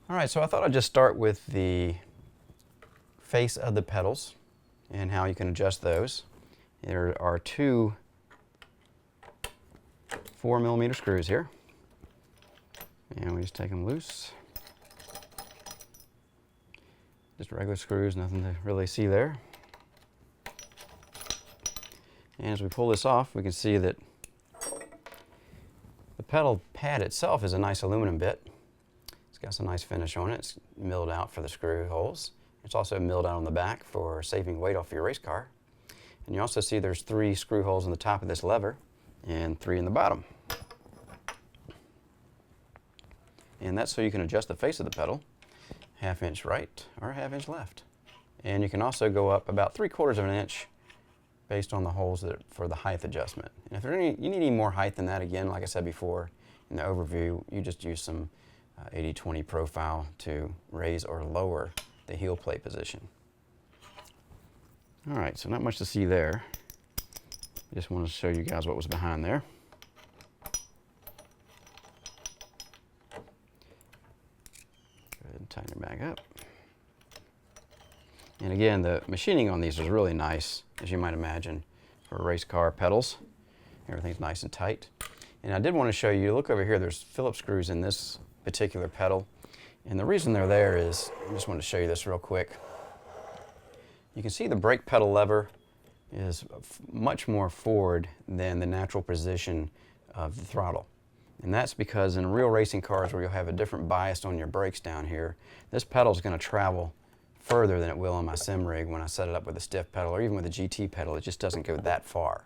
All right, so I thought I'd just start with the face of the pedals and how you can adjust those. There are two 4mm screws here, and we just take them loose. Just regular screws, nothing to really see there. And as we pull this off, we can see that the pedal pad itself is a nice aluminum bit. It's got some nice finish on it. It's milled out for the screw holes. It's also milled out on the back for saving weight off your race car. And you also see there's 3 screw holes on the top of this lever and 3 in the bottom. And that's so you can adjust the face of the pedal, 1/2 inch right or 1/2 inch left. And you can also go up about 3/4 of an inch based on the holes for the height adjustment. And if you need any more height than that, again, like I said before in the overview, you just use some 80/20 profile to raise or lower the heel plate position. All right, so not much to see there. Just wanted to show you guys what was behind there. Go ahead and tighten it back up. And again, the machining on these is really nice, as you might imagine, for race car pedals. Everything's nice and tight. And I did want to show you, look over here, there's Phillips screws in this particular pedal. And the reason they're there is, I just wanted to show you this real quick. You can see the brake pedal lever is much more forward than the natural position of the throttle. And that's because in real racing cars where you'll have a different bias on your brakes down here, this pedal is going to travel further than it will on my sim rig when I set it up with a stiff pedal, or even with a GT pedal. It just doesn't go that far.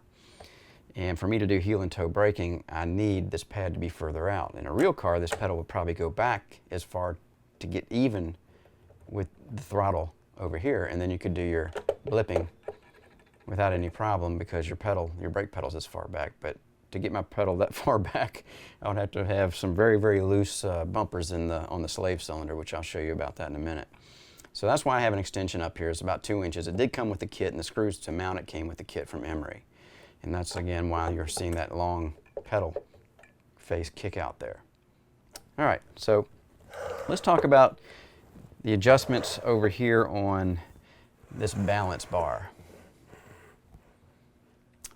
And for me to do heel and toe braking, I need this pad to be further out. In a real car, this pedal would probably go back as far to get even with the throttle over here, and then you could do your blipping without any problem because your brake pedal's this far back. But to get my pedal that far back, I would have to have some very, very loose bumpers on the slave cylinder, which I'll show you about that in a minute. So that's why I have an extension up here. It's about 2 inches. It did come with the kit, and the screws to mount it came with the kit from Emery. And that's, again, why you're seeing that long pedal face kick out there. All right, so let's talk about the adjustments over here on this balance bar.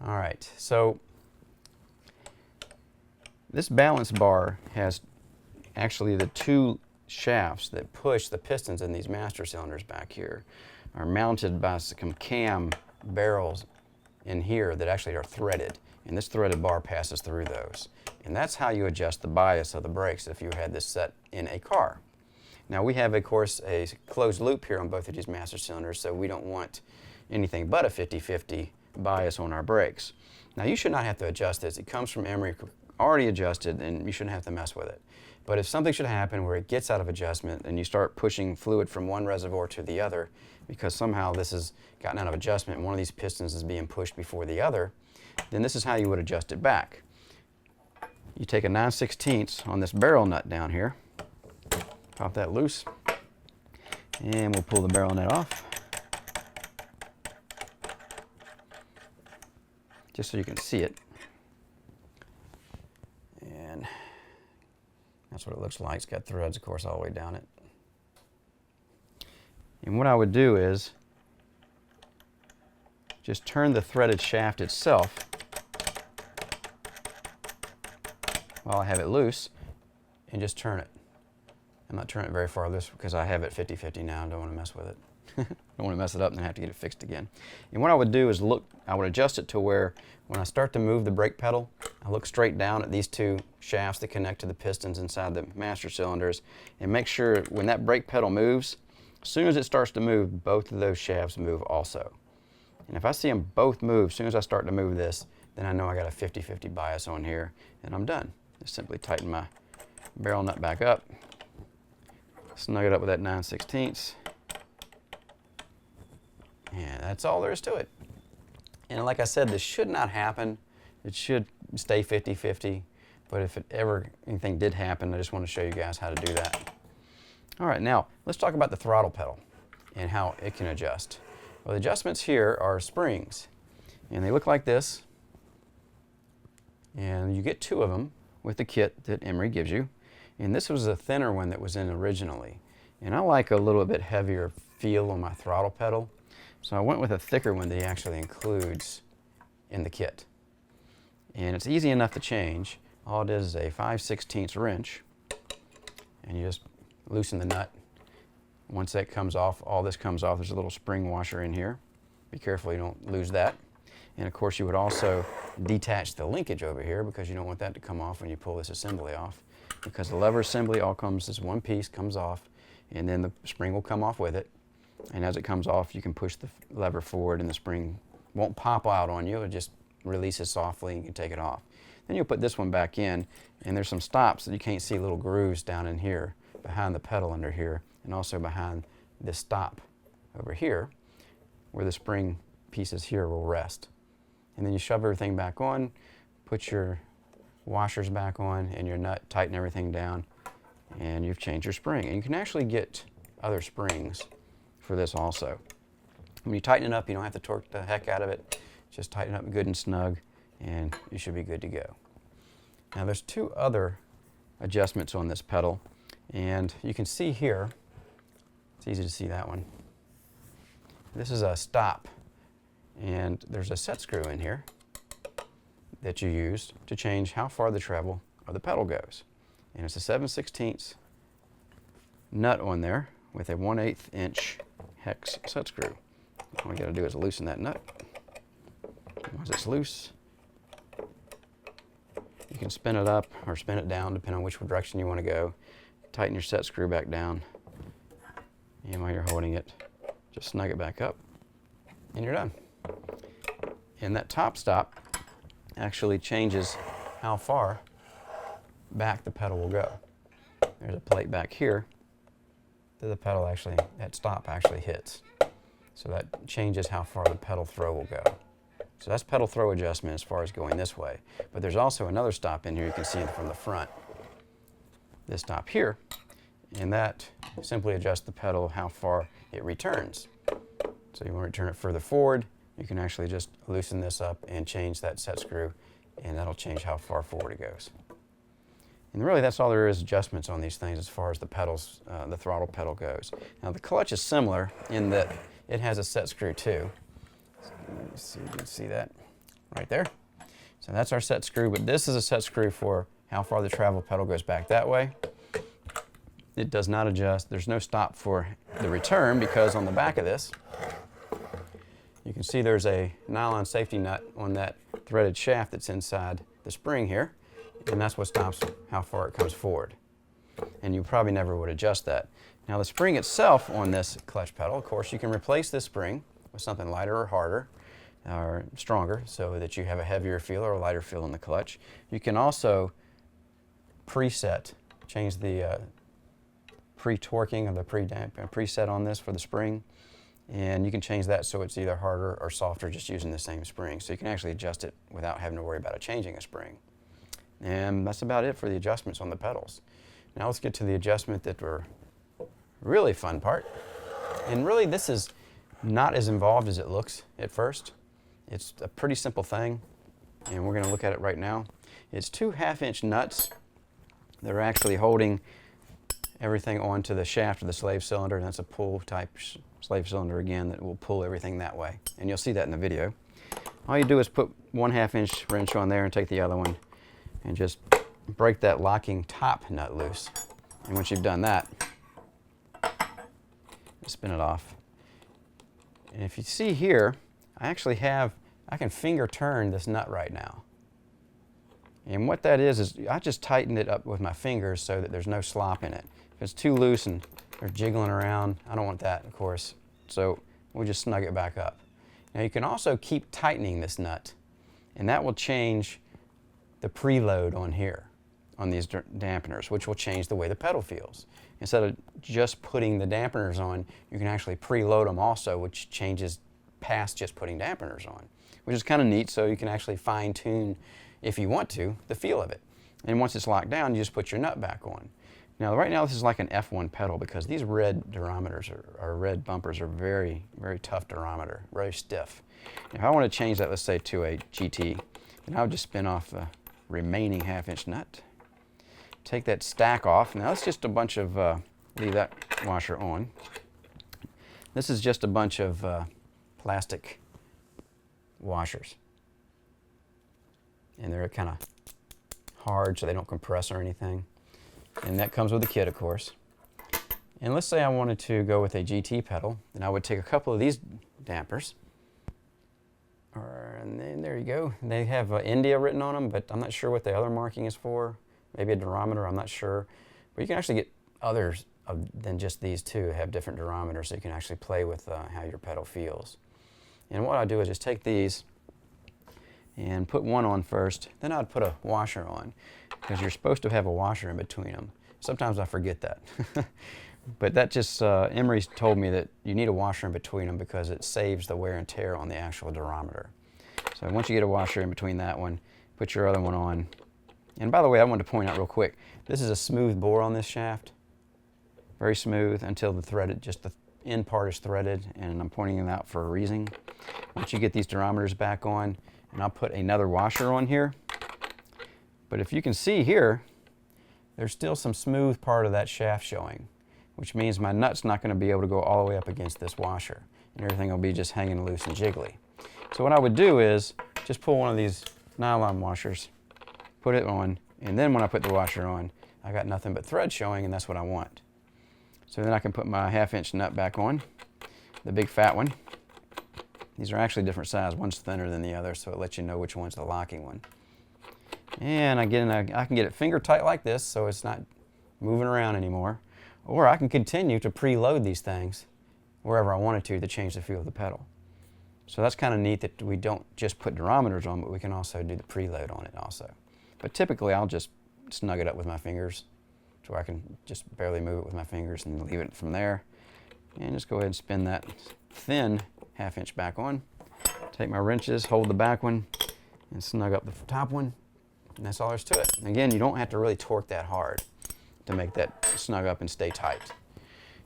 All right, so this balance bar has actually the 2 shafts that push the pistons in these master cylinders back here are mounted by some cam barrels in here that actually are threaded, and this threaded bar passes through those. And that's how you adjust the bias of the brakes if you had this set in a car. Now we have, of course, a closed loop here on both of these master cylinders, so we don't want anything but a 50/50 bias on our brakes. Now you should not have to adjust this. It comes from Emery already adjusted, and you shouldn't have to mess with it. But if something should happen where it gets out of adjustment and you start pushing fluid from one reservoir to the other because somehow this has gotten out of adjustment and one of these pistons is being pushed before the other, then this is how you would adjust it back. You take a 9/16 on this barrel nut down here, pop that loose, and we'll pull the barrel nut off. Just so you can see it. And that's what it looks like. It's got threads, of course, all the way down it. And what I would do is just turn the threaded shaft itself while I have it loose and just turn it. I'm not turning it very far loose because I have it 50/50 now and don't want to mess with it. Don't want to mess it up and then have to get it fixed again. And what I would do is I would adjust it to where when I start to move the brake pedal, I look straight down at these 2 shafts that connect to the pistons inside the master cylinders and make sure when that brake pedal moves, as soon as it starts to move, both of those shafts move also. And if I see them both move, as soon as I start to move this, then I know I got a 50/50 bias on here and I'm done. Just simply tighten my barrel nut back up, snug it up with that 9/16. And that's all there is to it. And like I said, this should not happen. It should stay 50/50. But if anything did happen, I just want to show you guys how to do that. All right, now let's talk about the throttle pedal and how it can adjust. Well, the adjustments here are springs. And they look like this. And you get 2 of them with the kit that Emery gives you. And this was a thinner one that was in originally. And I like a little bit heavier feel on my throttle pedal. So I went with a thicker one that he actually includes in the kit. And it's easy enough to change. All it is a 5/16 wrench. And you just loosen the nut. Once that comes off, all this comes off. There's a little spring washer in here. Be careful you don't lose that. And of course you would also detach the linkage over here because you don't want that to come off when you pull this assembly off. Because the lever assembly all comes as one piece, comes off, and then the spring will come off with it. And as it comes off, you can push the lever forward and the spring won't pop out on you. It just releases softly and you can take it off. Then you'll put this one back in, and there's some stops that you can't see, little grooves down in here, behind the pedal under here, and also behind this stop over here, where the spring pieces here will rest. And then you shove everything back on, put your washers back on and your nut, tighten everything down, and you've changed your spring. And you can actually get other springs for this also. When you tighten it up, you don't have to torque the heck out of it. Just tighten it up good and snug, and you should be good to go. Now there's two other adjustments on this pedal, and you can see here, it's easy to see that one. This is a stop, and there's a set screw in here that you use to change how far the treble of the pedal goes. And it's a 7/16 nut on there with a 1/8 inch hex set screw. All you gotta do is loosen that nut. Once it's loose, you can spin it up or spin it down depending on which direction you want to go. Tighten your set screw back down, and while you're holding it, just snug it back up, and you're done. And that top stop actually changes how far back the pedal will go. There's a plate back here that the pedal actually, that stop actually hits. So that changes how far the pedal throw will go. So that's pedal throw adjustment as far as going this way. But there's also another stop in here you can see from the front. This stop here, and that simply adjusts the pedal how far it returns. So you want to return it further forward, you can actually just loosen this up and change that set screw, and that'll change how far forward it goes. And really that's all there is adjustments on these things as far as the pedals, the throttle pedal goes. Now the clutch is similar in that it has a set screw too. So let me see if you can see that right there. So that's our set screw, but this is a set screw for how far the travel pedal goes back that way. It does not adjust. There's no stop for the return because on the back of this, you can see there's a nylon safety nut on that threaded shaft that's inside the spring here, and that's what stops how far it comes forward. And you probably never would adjust that. Now the spring itself on this clutch pedal, of course, you can replace this spring with something lighter or harder or stronger so that you have a heavier feel or a lighter feel in the clutch. You can also preset, change the pre-torquing or the preset on this for the spring, and you can change that so it's either harder or softer just using the same spring. So you can actually adjust it without having to worry about it changing a spring. And that's about it for the adjustments on the pedals. Now let's get to the adjustment that we're really fun part. And really this is not as involved as it looks at first. It's a pretty simple thing, and we're going to look at it right now. It's 2 1/2-inch nuts that are actually holding everything onto the shaft of the slave cylinder, and that's a pull type slave cylinder again that will pull everything that way. And you'll see that in the video. All you do is put 1 1/2-inch wrench on there and take the other one and just break that locking top nut loose. And once you've done that, spin it off. And if you see here, I can finger turn this nut right now. And what that is I just tightened it up with my fingers so that there's no slop in it. If it's too loose and they're jiggling around, I don't want that, of course. So we'll just snug it back up. Now you can also keep tightening this nut, and that will change the preload on here, on these dampeners, which will change the way the pedal feels. Instead of just putting the dampeners on, you can actually preload them also, which changes past just putting dampeners on, which is kind of neat, so you can actually fine tune, if you want to, the feel of it. And once it's locked down, you just put your nut back on. Now right now this is like an F1 pedal because these red durometers or red bumpers are very, very tough durometer, very stiff. If I want to change that, let's say to a GT, then I would just spin off the remaining 1/2-inch nut, take that stack off. Now it's just a bunch of, leave that washer on. This is just a bunch of plastic washers. And they're kind of hard so they don't compress or anything. And that comes with the kit, of course. And let's say I wanted to go with a GT pedal, then I would take a couple of these dampers. And then there you go. They have India written on them, but I'm not sure what the other marking is for. Maybe a durometer, I'm not sure. But you can actually get others than just these two, have different durometers, so you can actually play with how your pedal feels. And what I do is just take these and put one on first, then I'd put a washer on, because you're supposed to have a washer in between them. Sometimes I forget that. But that just, Emery told me that you need a washer in between them because it saves the wear and tear on the actual durometer. So once you get a washer in between that one, put your other one on. And by the way, I wanted to point out real quick, this is a smooth bore on this shaft. Very smooth until the threaded, just the end part is threaded, and I'm pointing it out for a reason. Once you get these durometers back on, and I'll put another washer on here. But if you can see here, there's still some smooth part of that shaft showing, which means my nut's not going to be able to go all the way up against this washer, and everything will be just hanging loose and jiggly. So what I would do is just pull one of these nylon washers, put it on, and then when I put the washer on, I got nothing but thread showing, and that's what I want. So then I can put my 1/2" nut back on, the big fat one. These are actually different size. One's thinner than the other, so it lets you know which one's the locking one. And again, I can get it finger tight like this, so it's not moving around anymore. Or I can continue to preload these things wherever I wanted to change the feel of the pedal. So that's kind of neat that we don't just put durometers on, but we can also do the preload on it also. But typically I'll just snug it up with my fingers to where I can just barely move it with my fingers and leave it from there. And just go ahead and spin that thin 1/2" back on. Take my wrenches, hold the back one, and snug up the top one. And that's all there's to it. And again, you don't have to really torque that hard to make that snug up and stay tight.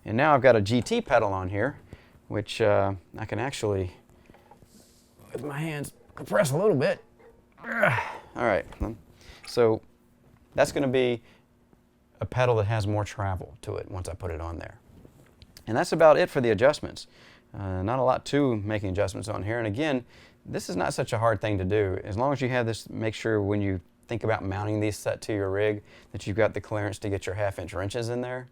And now I've got a GT pedal on here, which I can actually, with my hands, compress a little bit. All right, so that's going to be a pedal that has more travel to it once I put it on there. And that's about it for the adjustments. Not a lot to making adjustments on here. And again, this is not such a hard thing to do. As long as you have this, make sure when you think about mounting these set to your rig that you've got the clearance to get your 1/2" wrenches in there.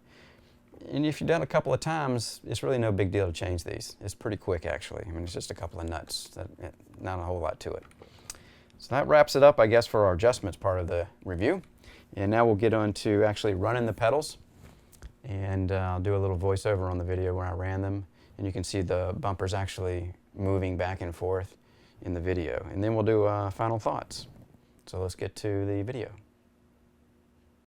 And if you've done it a couple of times, it's really no big deal to change these. It's pretty quick actually. I mean, it's just a couple of nuts, not a whole lot to it. So that wraps it up, I guess, for our adjustments part of the review. And now we'll get on to actually running the pedals. And I'll do a little voiceover on the video where I ran them. And you can see the bumpers actually moving back and forth in the video. And then we'll do final thoughts. So let's get to the video.